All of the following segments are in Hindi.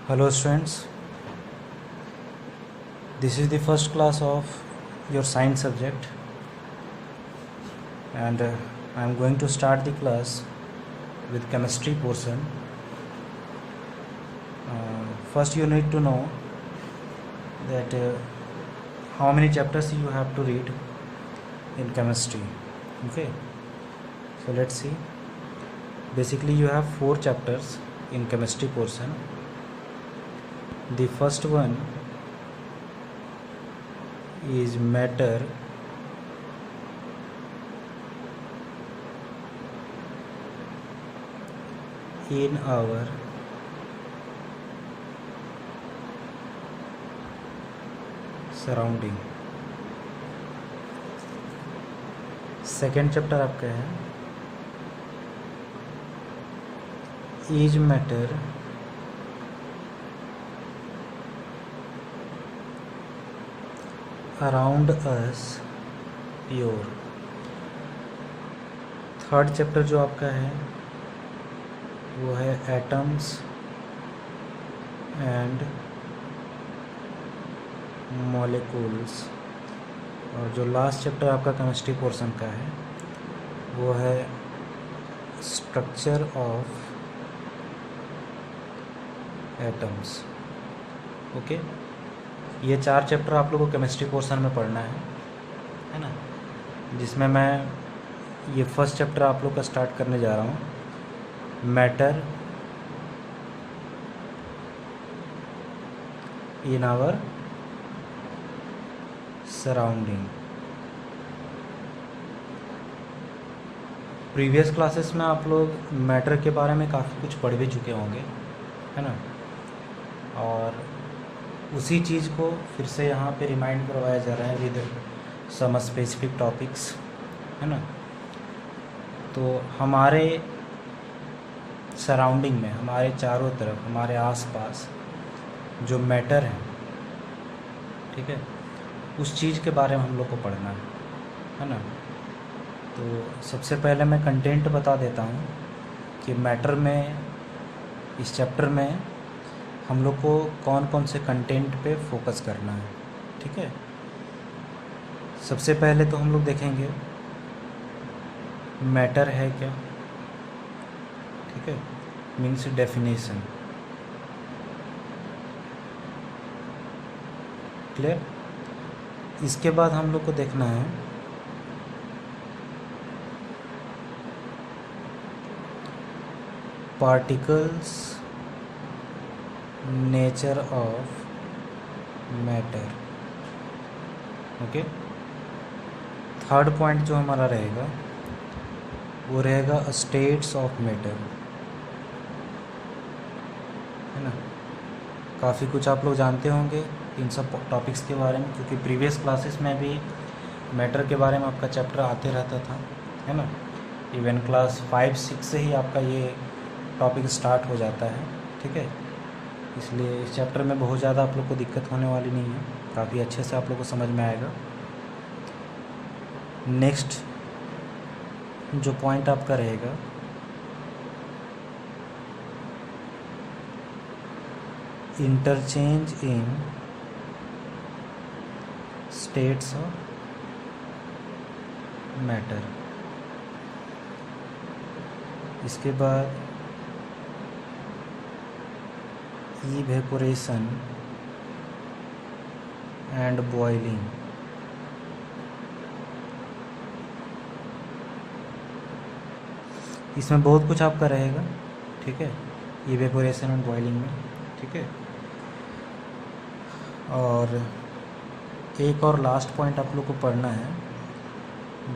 Hello students, this is the first class of your science subject and I am going to start the class with chemistry portion. First you need to know that how many chapters you have to read in chemistry. Okay, so let's see. Basically you have 4 chapters in chemistry portion. The first one is matter in our surrounding. Second chapter आपका है is matter around us pure. Third chapter जो आपका है वो है एटम्स एंड मॉलिक्यूल्स. और जो लास्ट चैप्टर आपका केमिस्ट्री पोर्शन का है वो है स्ट्रक्चर ऑफ एटम्स. ओके, ये 4 चैप्टर आप लोगों को केमिस्ट्री पोर्शन में पढ़ना है ना, जिसमें मैं ये फर्स्ट चैप्टर आप लोग का स्टार्ट करने जा रहा हूँ. Matter in our surrounding. Previous classes में आप लोग मैटर के बारे में काफ़ी कुछ पढ़ भी चुके होंगे, है ना, और उसी चीज़ को फिर से यहाँ पे रिमाइंड करवाया जा रहा है विद सम स्पेसिफिक टॉपिक्स, है ना. तो हमारे सराउंडिंग में, हमारे चारों तरफ, हमारे आसपास जो मैटर है, ठीक है, उस चीज़ के बारे में हम लोग को पढ़ना है ना. तो सबसे पहले मैं कंटेंट बता देता हूँ कि मैटर में, इस चैप्टर में हम लोग को कौन कौन से कंटेंट पे फोकस करना है. ठीक है, सबसे पहले तो हम लोग देखेंगे मैटर है क्या. ठीक है, मीन्स डेफिनेशन. क्लियर. इसके बाद हम लोग को देखना है particles nature of matter. Okay, third point जो हमारा रहेगा वो रहेगा स्टेट्स ऑफ मैटर, है ना. काफ़ी कुछ आप लोग जानते होंगे इन सब टॉपिक्स के बारे में, क्योंकि प्रीवियस क्लासेस में भी मैटर के बारे में आपका चैप्टर आते रहता था, है ना. इवन क्लास 5-6 से ही आपका ये टॉपिक स्टार्ट हो जाता है. ठीक है, इसलिए इस चैप्टर में बहुत ज़्यादा आप लोग को दिक्कत होने वाली नहीं है, काफ़ी अच्छे से आप लोग को समझ में आएगा. नेक्स्ट जो पॉइंट आपका रहेगा interchange in states of matter. इसके बाद इवेपोरेशन एंड बॉइलिंग. इसमें बहुत कुछ आपका रहेगा. ठीक है, इवेपोरेशन एंड बॉइलिंग में. ठीक है, और एक और लास्ट पॉइंट आप लोग को पढ़ना है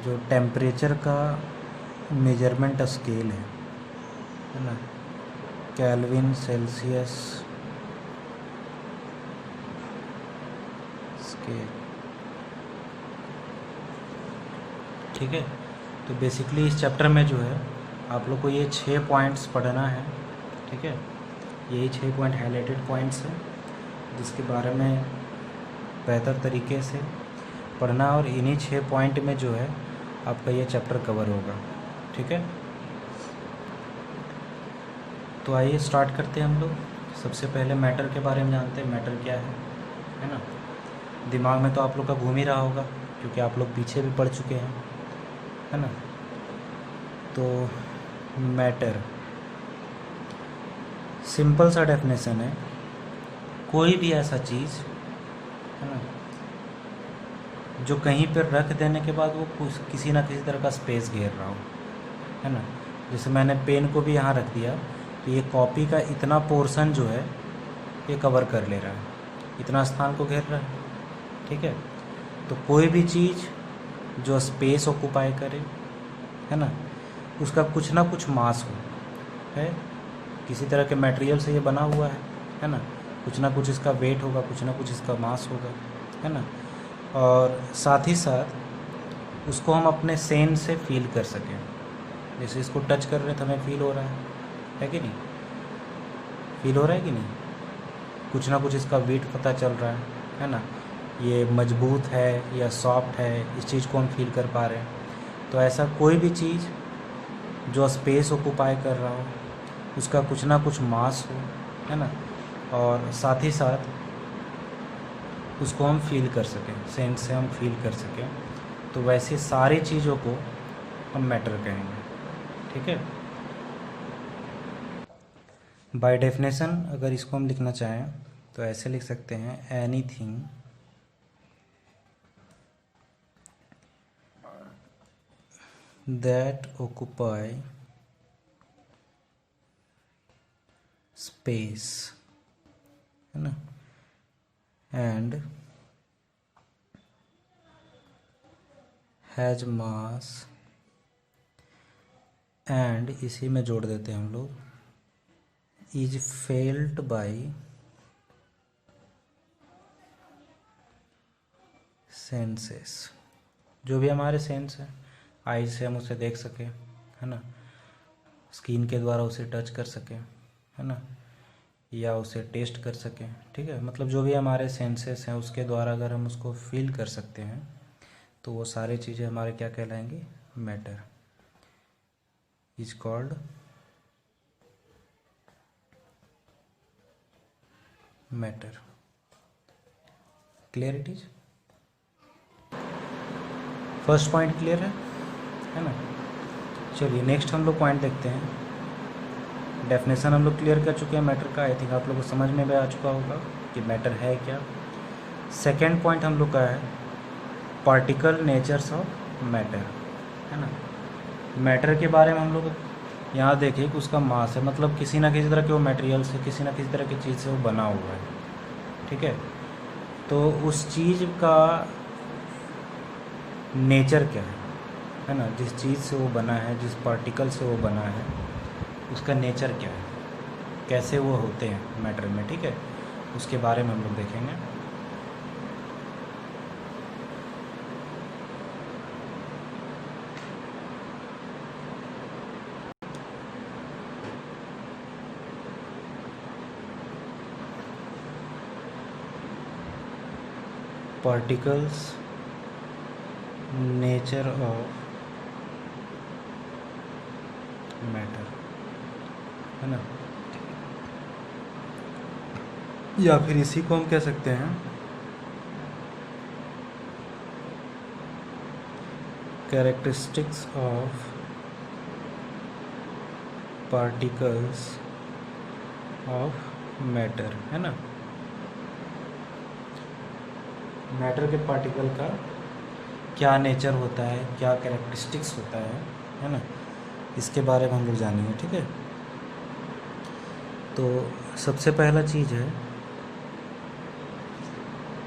जो टेम्परेचर का मेजरमेंट स्केल है ना, केल्विन, सेल्सियस स्केल. ठीक है, तो बेसिकली इस चैप्टर में जो है आप लोग को ये 6 पॉइंट्स पढ़ना है. ठीक है, यही 6 पॉइंट हाईलाइटेड पॉइंट्स हैं जिसके बारे में बेहतर तरीके से पढ़ना, और इन्हीं 6 पॉइंट में जो है आपका ये चैप्टर कवर होगा. ठीक है, तो आइए स्टार्ट करते हैं हम लोग. सबसे पहले मैटर के बारे में जानते हैं, मैटर क्या है ना। दिमाग में तो आप लोग का घूम ही रहा होगा क्योंकि आप लोग पीछे भी पढ़ चुके हैं, है ना। तो मैटर सिंपल सा डेफिनेशन है, कोई भी ऐसा चीज़, है ना, जो कहीं पर रख देने के बाद वो किसी ना किसी तरह का स्पेस घेर रहा हो, है ना। जैसे मैंने पेन को भी यहाँ रख दिया तो ये कॉपी का इतना पोर्शन जो है ये कवर कर ले रहा है, इतना स्थान को घेर रहा है, ठीक है। तो कोई भी चीज़ जो स्पेस ऑक्यूपाई करे, है ना, उसका कुछ ना कुछ मास हो, है, किसी तरह के मटेरियल से ये बना हुआ है ना, कुछ ना कुछ इसका वेट होगा, कुछ ना कुछ इसका मास होगा, है ना। और साथ ही साथ उसको हम अपने सेंस से फील कर सकें, जैसे इसको टच कर रहे हैं तो हमें फील हो रहा है कि नहीं, फील हो रहा है कि नहीं, कुछ ना कुछ इसका वेट पता चल रहा है ना, ये मजबूत है या सॉफ्ट है, इस चीज़ को हम फील कर पा रहे हैं। तो ऐसा कोई भी चीज़ जो स्पेस ऑक्यूपाई कर रहा हो, उसका कुछ ना कुछ मास हो, है ना, और साथ ही साथ उसको हम फील कर सकें, सेंस से हम फील कर सकें, तो वैसे सारी चीज़ों को हम मैटर कहेंगे, ठीक है। बाय डेफिनेशन अगर इसको हम लिखना चाहें तो ऐसे लिख सकते हैं, एनीथिंग दैट ऑक्यूपाई स्पेस, है ना, एंड हैज मास, एंड इसी में जोड़ देते हैं हम लोग, इज फेल्ट बाई सेंसेस, जो भी हमारे सेंस है, आइज से हम उसे देख सकें, है ना, स्किन के द्वारा उसे टच कर सकें, है ना, या उसे टेस्ट कर सकें, ठीक है। मतलब जो भी हमारे सेंसेस हैं उसके द्वारा अगर हम उसको फील कर सकते हैं तो वो सारी चीज़ें हमारे क्या कहलाएंगी, matter, is called matter. Clear it is, first point clear है ना। चलिए नेक्स्ट हम लोग पॉइंट देखते हैं। डेफिनेशन हम लोग क्लियर कर चुके हैं मैटर का, आई थिंक आप लोगों को समझ में भी आ चुका होगा कि मैटर है क्या। सेकेंड पॉइंट हम लोग का है पार्टिकल नेचर्स ऑफ मैटर, है ना। मैटर के बारे में हम लोग यहाँ देखिए कि उसका मास है, मतलब किसी ना किसी तरह के वो मटेरियल से, किसी ना किसी तरह की चीज़ से वो बना हुआ है, ठीक है। तो उस चीज़ का नेचर क्या है ना, जिस चीज़ से वो बना है, जिस पार्टिकल से वो बना है, उसका नेचर क्या है, कैसे वो होते हैं मैटर में, ठीक है, उसके बारे में हम लोग देखेंगे। पार्टिकल्स नेचर ऑफ मैटर, है ना, या फिर इसी को हम कह सकते हैं characteristics of particles of matter, है ना। मैटर के पार्टिकल का क्या नेचर होता है, क्या कैरेक्टरिस्टिक्स होता है ना, इसके बारे में हम लोग जानेंगे, ठीक है। तो सबसे पहला चीज़ है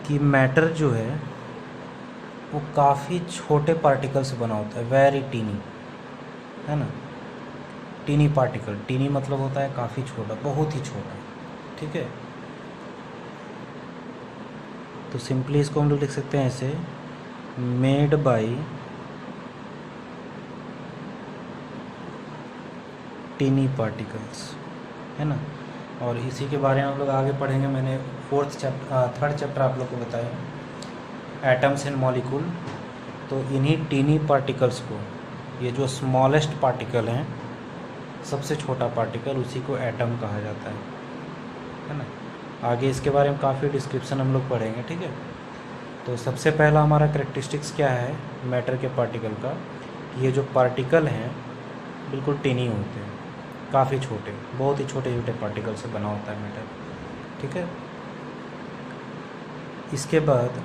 कि मैटर जो है वो काफ़ी छोटे पार्टिकल से बना होता है, वेरी टीनी, है ना, टीनी पार्टिकल, टीनी मतलब होता है काफ़ी छोटा, बहुत ही छोटा, ठीक है। तो सिंपली इसको हम लोग लिख सकते हैं ऐसे, मेड बाई टीनी पार्टिकल्स, है ना। और इसी के बारे में हम लोग आगे पढ़ेंगे। मैंने थर्ड चैप्टर आप लोग को बताया एटम्स एंड मॉलिक्यूल। तो इन्हीं टीनी पार्टिकल्स को, ये जो स्मॉलेस्ट पार्टिकल हैं, सबसे छोटा पार्टिकल, उसी को एटम कहा जाता है, है ना। आगे इसके बारे में काफ़ी डिस्क्रिप्शन हम लोग पढ़ेंगे, ठीक है। तो सबसे पहला हमारा कैरेक्टरिस्टिक्स क्या है मैटर के पार्टिकल का, ये जो पार्टिकल हैं बिल्कुल टिनी होते हैं, काफ़ी छोटे, बहुत ही छोटे छोटे पार्टिकल से बना होता है मैटर, ठीक है। इसके बाद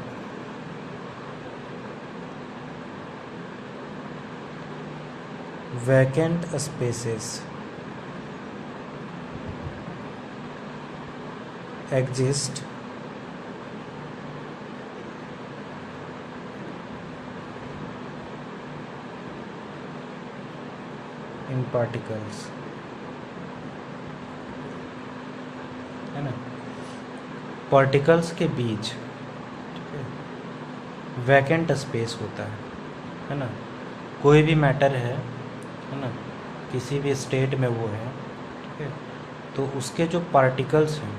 vacant spaces exist in particles, है ना। पार्टिकल्स के बीच वैकेंट स्पेस होता है ना। कोई भी मैटर है ना, किसी भी स्टेट में वो है, ठीक है। तो उसके जो पार्टिकल्स हैं,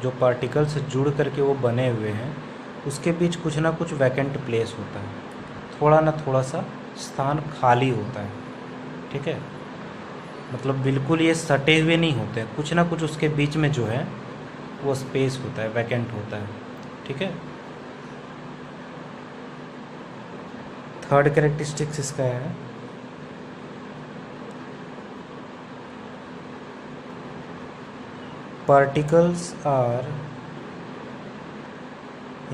जो पार्टिकल से जुड़ करके वो बने हुए हैं, उसके बीच कुछ ना कुछ वैकेंट प्लेस होता है, थोड़ा ना थोड़ा सा स्थान खाली होता है, ठीक है। मतलब बिल्कुल ये सटे हुए नहीं होते, कुछ ना कुछ उसके बीच में जो है वो स्पेस होता है, वैकेंट होता है, ठीक है। थर्ड कैरेक्टरिस्टिक्स इसका है particles are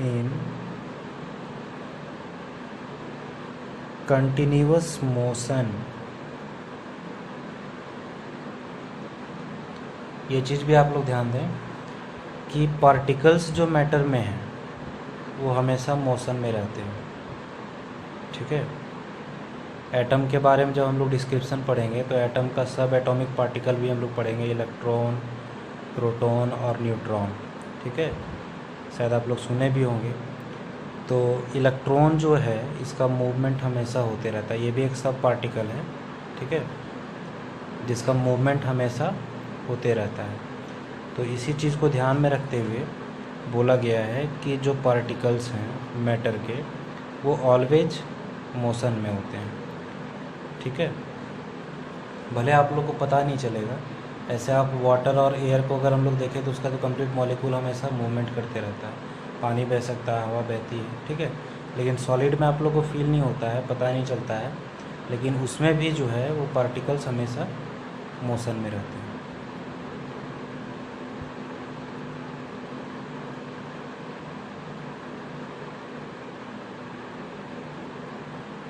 in continuous motion. ये चीज़ भी आप लोग ध्यान दें कि पार्टिकल्स जो मैटर में हैं वो हमेशा मोशन में रहते हैं, ठीक है। एटम के बारे में जब हम लोग डिस्क्रिप्शन पढ़ेंगे तो एटम का सब एटॉमिक पार्टिकल भी हम लोग पढ़ेंगे, इलेक्ट्रॉन, प्रोटॉन और न्यूट्रॉन, ठीक है। शायद आप लोग सुने भी होंगे। तो इलेक्ट्रॉन जो है इसका मूवमेंट हमेशा होते रहता है, ये भी एक सब पार्टिकल है, ठीक है, जिसका मूवमेंट हमेशा होते रहता है। तो इसी चीज़ को ध्यान में रखते हुए बोला गया है कि जो पार्टिकल्स हैं मैटर के वो ऑलवेज मोशन में होते हैं, ठीक है। भले आप लोग को पता नहीं चलेगा, ऐसे आप वाटर और एयर को अगर हम लोग देखें तो उसका जो कंप्लीट मॉलिक्यूल हमेशा मूवमेंट करते रहता है, पानी बह सकता है, हवा बहती है, ठीक है। लेकिन सॉलिड में आप लोग को फील नहीं होता है, पता नहीं चलता है, लेकिन उसमें भी जो है वो पार्टिकल्स हमेशा मोशन में रहते हैं।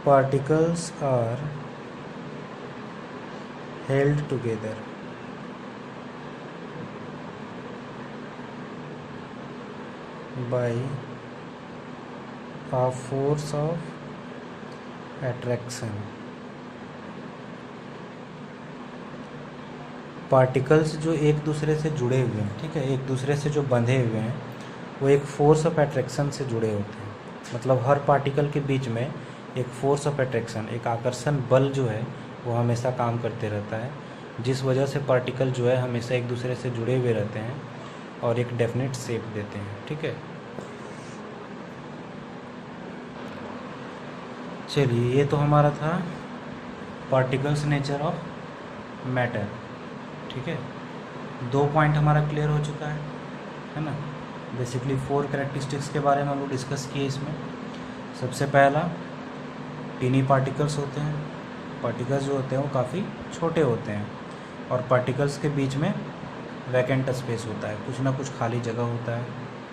Particles are held together by a force of attraction। Particles जो एक दूसरे से जुड़े हुए हैं, ठीक है, एक दूसरे से जो बंधे हुए हैं वो एक फोर्स ऑफ अट्रैक्शन से जुड़े होते हैं। मतलब हर पार्टिकल के बीच में एक फोर्स ऑफ अट्रैक्शन, एक आकर्षण बल जो है वो हमेशा काम करते रहता है, जिस वजह से पार्टिकल जो है हमेशा एक दूसरे से जुड़े हुए रहते हैं और एक डेफिनेट शेप देते हैं, ठीक है। चलिए, ये तो हमारा था पार्टिकल्स नेचर ऑफ मैटर, ठीक है। 2 पॉइंट हमारा क्लियर हो चुका है ना। बेसिकली 4 कैरेक्टरिस्टिक्स के बारे में हम लोग डिस्कस किए इसमें। सबसे पहला टीनी पार्टिकल्स होते हैं, पार्टिकल्स जो होते हैं वो काफ़ी छोटे होते हैं और पार्टिकल्स के बीच में वैकेंट स्पेस होता है, कुछ ना कुछ खाली जगह होता है,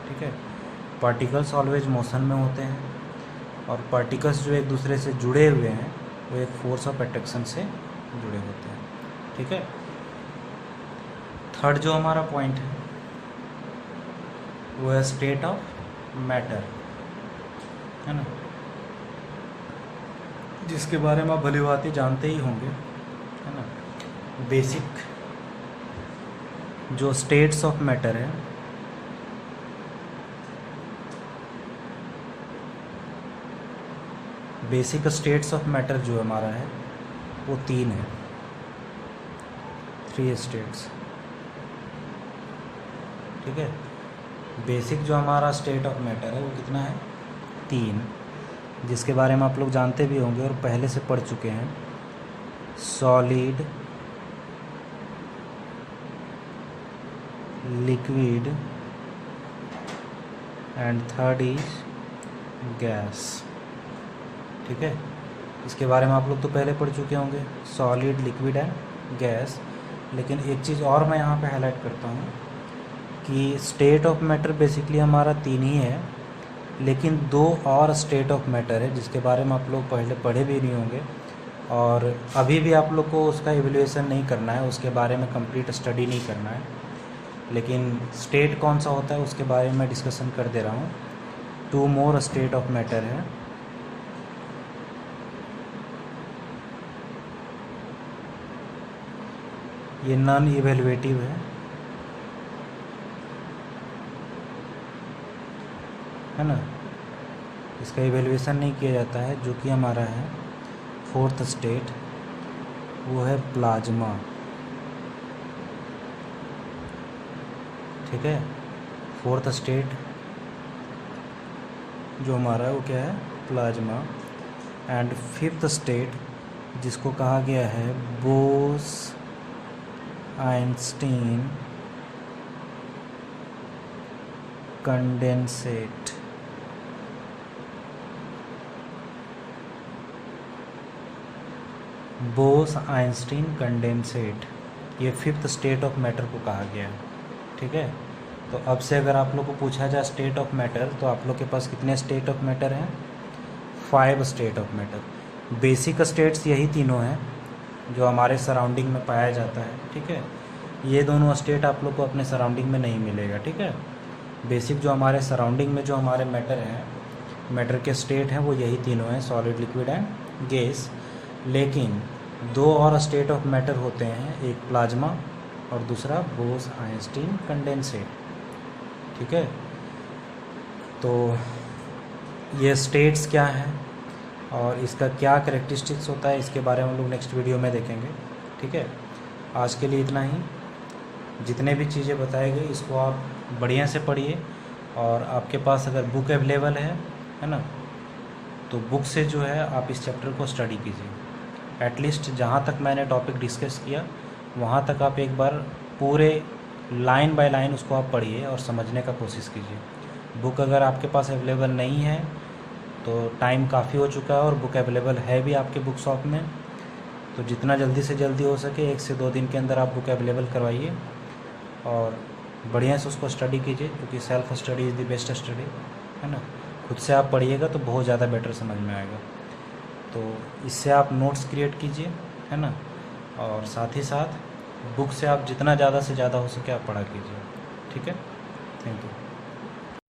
ठीक है। पार्टिकल्स ऑलवेज मोशन में होते हैं और पार्टिकल्स जो एक दूसरे से जुड़े हुए हैं वो एक फोर्स ऑफ अट्रैक्शन से जुड़े होते हैं, ठीक है। थर्ड जो हमारा पॉइंट है वो है स्टेट ऑफ मैटर, है ना, जिसके बारे में आप भली भांति जानते ही होंगे, है ना। बेसिक जो स्टेट्स ऑफ मैटर है, बेसिक स्टेट्स ऑफ मैटर जो हमारा है वो 3 है, 3 स्टेट्स, ठीक है। बेसिक जो हमारा स्टेट ऑफ मैटर है वो कितना है, 3, जिसके बारे में आप लोग जानते भी होंगे और पहले से पढ़ चुके हैं। Solid, liquid and third is gas. ठीक है, इसके बारे में आप लोग तो पहले पढ़ चुके होंगे, सॉलिड, लिक्विड एंड गैस। लेकिन एक चीज़ और मैं यहाँ पे हाईलाइट करता हूँ कि स्टेट ऑफ मैटर बेसिकली हमारा 3 ही है, लेकिन 2 और स्टेट ऑफ मैटर है जिसके बारे में आप लोग पहले पढ़े भी नहीं होंगे, और अभी भी आप लोग को उसका एवेल्यूएशन नहीं करना है, उसके बारे में कंप्लीट स्टडी नहीं करना है। लेकिन स्टेट कौन सा होता है उसके बारे में डिस्कशन कर दे रहा हूँ। 2 मोर स्टेट ऑफ मैटर है। ये नॉन इवेल्युएटिव है ना, इसका इवेल्युएशन नहीं किया जाता है। जो कि हमारा है 4th स्टेट, वो है प्लाज्मा। ठीक है, 4th स्टेट जो हमारा है वो क्या है, प्लाज्मा। एंड 5th स्टेट जिसको कहा गया है बोस-आइंस्टीन कंडेंसेट। बोस-आइंस्टीन कंडेंसेट, ये 5th स्टेट ऑफ मैटर को कहा गया है। ठीक है, तो अब से अगर आप लोग को पूछा जाए स्टेट ऑफ मैटर, तो आप लोग के पास कितने स्टेट ऑफ मैटर हैं, 5 state of matter. Basic states यही तीनों हैं जो हमारे सराउंडिंग में पाया जाता है। ठीक है, ये दोनों स्टेट आप लोग को अपने सराउंडिंग में नहीं मिलेगा। ठीक है, बेसिक जो हमारे सराउंडिंग में जो हमारे मैटर हैं, मैटर के स्टेट हैं, वो यही तीनों हैं, सॉलिड, लिक्विड एंड गैस। लेकिन 2 और स्टेट ऑफ मैटर होते हैं, एक प्लाज्मा और दूसरा बोस-आइंस्टीन कंडेंसेट। ठीक है, तो ये स्टेट्स क्या हैं और इसका क्या कैरेक्टरिस्टिक्स होता है, इसके बारे में हम लोग नेक्स्ट वीडियो में देखेंगे। ठीक है, आज के लिए इतना ही। जितने भी चीज़ें बताए गए इसको आप बढ़िया से पढ़िए, और आपके पास अगर बुक अवेलेबल है ना, तो बुक से जो है आप इस चैप्टर को स्टडी कीजिए। एटलीस्ट जहाँ तक मैंने टॉपिक डिस्कस किया वहाँ तक आप एक बार पूरे लाइन बाय लाइन उसको आप पढ़िए और समझने का कोशिश कीजिए। बुक अगर आपके पास अवेलेबल नहीं है तो टाइम काफ़ी हो चुका है, और बुक अवेलेबल है भी आपके बुक शॉप में, तो जितना जल्दी से जल्दी हो सके 1 से 2 दिन के अंदर आप बुक अवेलेबल करवाइए और बढ़िया से उसको स्टडी कीजिए, क्योंकि self study is the best study, है ना। खुद से आप पढ़िएगा तो बहुत ज़्यादा बेटर समझ में आएगा। तो इससे आप नोट्स क्रिएट कीजिए, है ना, और साथ ही साथ बुक से आप जितना ज़्यादा से ज़्यादा हो सके आप पढ़ा कीजिए। ठीक है, थैंक यू।